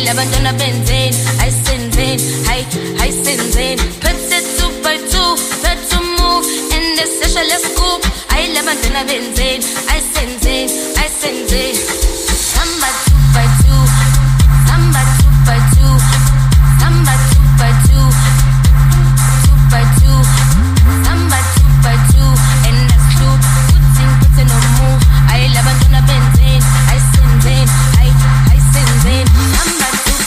labantwana benzeni ayisenzeni ayisenzeni phethe 2 by 2 phethe move and the social scoop ayi labantwana benzeni ayisenzeni ayisenzeni samba 2 by 2 samba 2 by 2 samba 2 by 2 2 by 2 samba 2 by 2 and the scoop putting no move ayi labantwana benzeni ayisenzeni ayisenzeni samba 2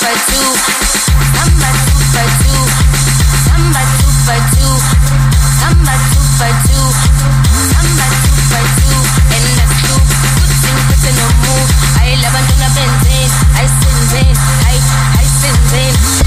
by 2 samba 2 by 2 samba 2 by 2 samba 2 by 2 samba 2 by 2 and the scoop putting no move ayi labantwana benzeni ayisenzeni ayisenzeni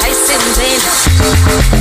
I send